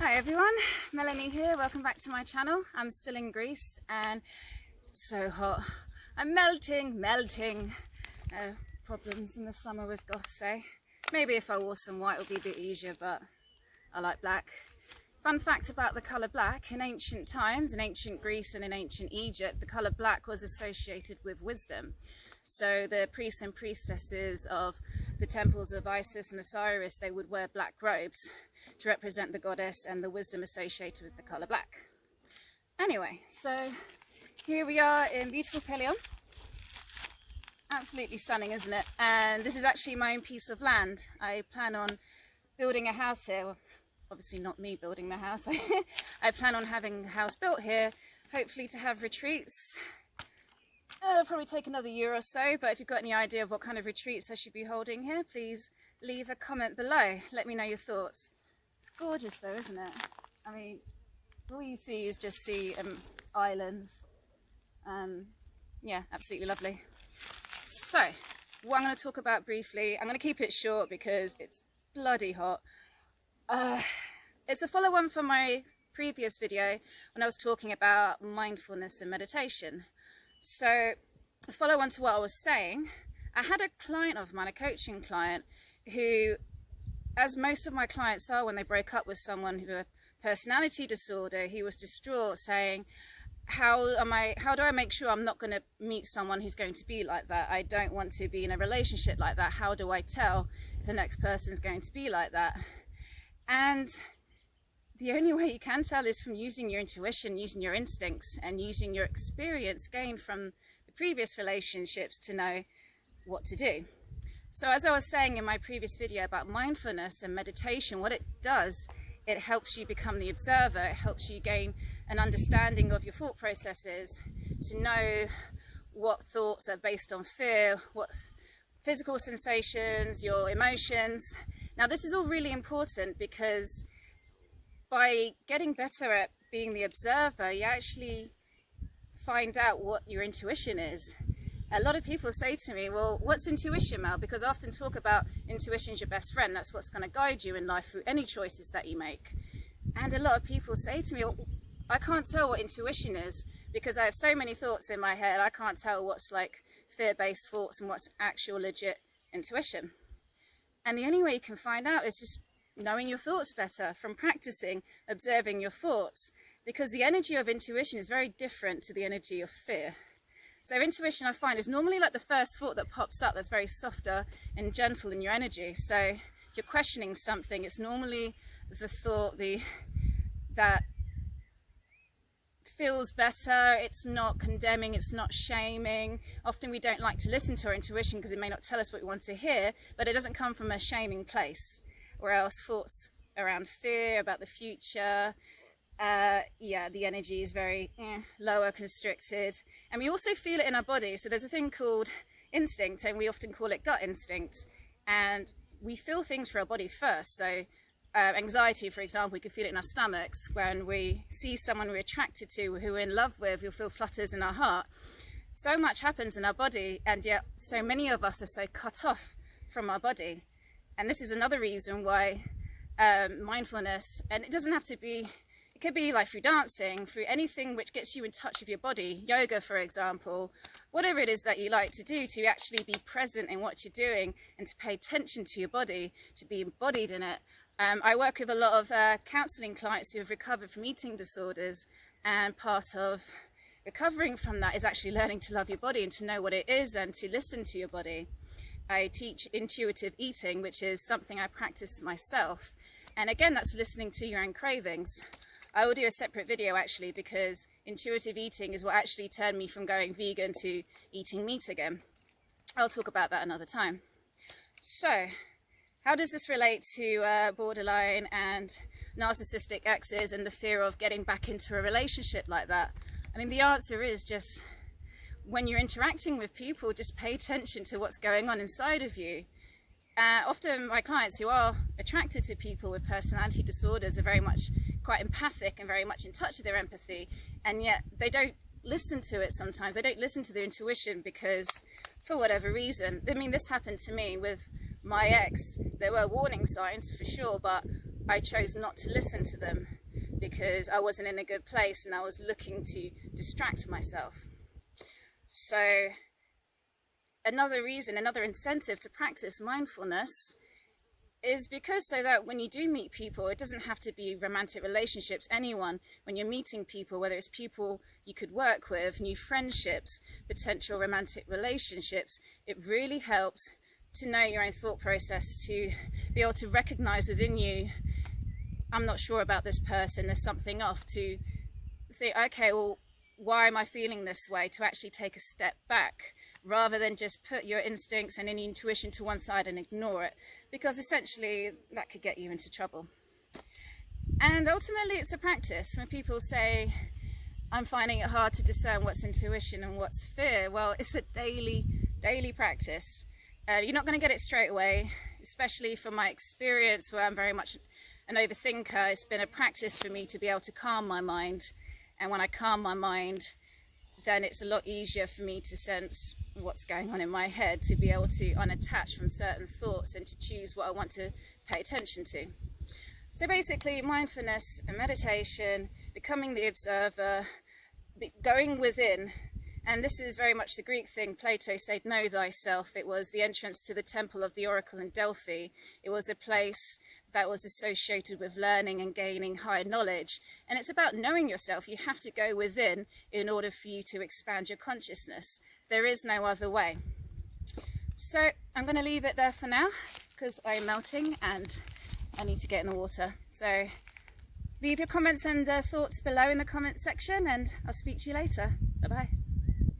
Hi everyone, Melanie here, welcome back to my channel. I'm still in Greece and it's so hot. I'm melting. Problems in the summer we've got to say. Maybe if I wore some white it would be a bit easier, but I like black. Fun fact about the colour black, in ancient times, in ancient Greece and in ancient Egypt, the colour black was associated with wisdom. So the priests and priestesses of the temples of Isis and Osiris, they would wear black robes to represent the goddess and the wisdom associated with the colour black. Anyway, so here we are in beautiful Pelion. Absolutely stunning, isn't it? And this is actually my own piece of land. I plan on building a house here. Well, obviously not me building the house. I plan on having a house built here, hopefully to have retreats. It'll probably take another year or so, but if you've got any idea of what kind of retreats I should be holding here, please leave a comment below. Let me know your thoughts. It's gorgeous though, isn't it? I mean, all you see is just sea and islands. Yeah, absolutely lovely. So, what I'm going to talk about briefly, I'm going to keep it short because it's bloody hot. It's a follow-on from my previous video when I was talking about mindfulness and meditation. So, a follow-on to what I was saying, I had a client of mine, a coaching client, who, as most of my clients are when they break up with someone who had a personality disorder, he was distraught, saying, how do I make sure I'm not going to meet someone who's going to be like that? I don't want to be in a relationship like that. How do I tell if the next person's going to be like that? And the only way you can tell is from using your intuition, using your instincts, and using your experience gained from the previous relationships to know what to do. So as I was saying in my previous video about mindfulness and meditation, what it does, it helps you become the observer. It helps you gain an understanding of your thought processes, to know what thoughts are based on fear, what physical sensations, your emotions. Now this is all really important because by getting better at being the observer, you actually find out what your intuition is. A lot of people say to me, well, what's intuition, Mel? Because I often talk about intuition's your best friend. That's what's going to guide you in life through any choices that you make. And a lot of people say to me, well, I can't tell what intuition is because I have so many thoughts in my head. I can't tell what's like fear-based thoughts and what's actual legit intuition. And the only way you can find out is just knowing your thoughts better, from practicing observing your thoughts, because the energy of intuition is very different to the energy of fear. So intuition, I find, is normally like the first thought that pops up that's very softer and gentle in your energy. So if you're questioning something, it's normally the thought that feels better. It's not condemning, it's not shaming. Often we don't like to listen to our intuition because it may not tell us what we want to hear, but it doesn't come from a shaming place. Or else thoughts around fear, about the future, yeah, the energy is very lower, constricted. And we also feel it in our body. So there's a thing called instinct, and we often call it gut instinct. And we feel things for our body first. So anxiety, for example, we can feel it in our stomachs. When we see someone we're attracted to, who we're in love with, we'll feel flutters in our heart. So much happens in our body, and yet so many of us are so cut off from our body. And this is another reason why mindfulness, and it doesn't have to be, it could be like through dancing, through anything which gets you in touch with your body, yoga for example, whatever it is that you like to do, to actually be present in what you're doing and to pay attention to your body, to be embodied in it. I work with a lot of counselling clients who have recovered from eating disorders, and part of recovering from that is actually learning to love your body and to know what it is and to listen to your body. I teach intuitive eating, which is something I practice myself. And again, that's listening to your own cravings. I will do a separate video actually, because intuitive eating is what actually turned me from going vegan to eating meat again. I'll talk about that another time. So, how does this relate to borderline and narcissistic exes and the fear of getting back into a relationship like that? I mean, the answer is just, when you're interacting with people, just pay attention to what's going on inside of you. Often my clients who are attracted to people with personality disorders are very much quite empathic and very much in touch with their empathy, and yet they don't listen to it sometimes. They don't listen to their intuition because, for whatever reason, I mean, this happened to me with my ex. There were warning signs for sure, but I chose not to listen to them because I wasn't in a good place and I was looking to distract myself. So another reason, another incentive to practice mindfulness is because so that when you do meet people, it doesn't have to be romantic relationships, anyone, when you're meeting people, whether it's people you could work with, new friendships, potential romantic relationships, it really helps to know your own thought process, to be able to recognize within you, I'm not sure about this person, there's something off, to think, okay, well, why am I feeling this way? To actually take a step back rather than just put your instincts and any intuition to one side and ignore it, because essentially that could get you into trouble. And ultimately it's a practice. When people say, I'm finding it hard to discern what's intuition and what's fear, well, it's a daily practice. You're not going to get it straight away, especially from my experience where I'm very much an overthinker. It's been a practice for me to be able to calm my mind. And when I calm my mind, then it's a lot easier for me to sense what's going on in my head, to be able to unattach from certain thoughts and to choose what I want to pay attention to. So basically, mindfulness and meditation, becoming the observer, going within, and this is very much the Greek thing. Plato said, know thyself. It was the entrance to the temple of the oracle in Delphi. It was a place that was associated with learning and gaining higher knowledge. And it's about knowing yourself. You have to go within in order for you to expand your consciousness. There is no other way. So I'm going to leave it there for now because I'm melting and I need to get in the water. So leave your comments and thoughts below in the comments section, and I'll speak to you later. Bye-bye.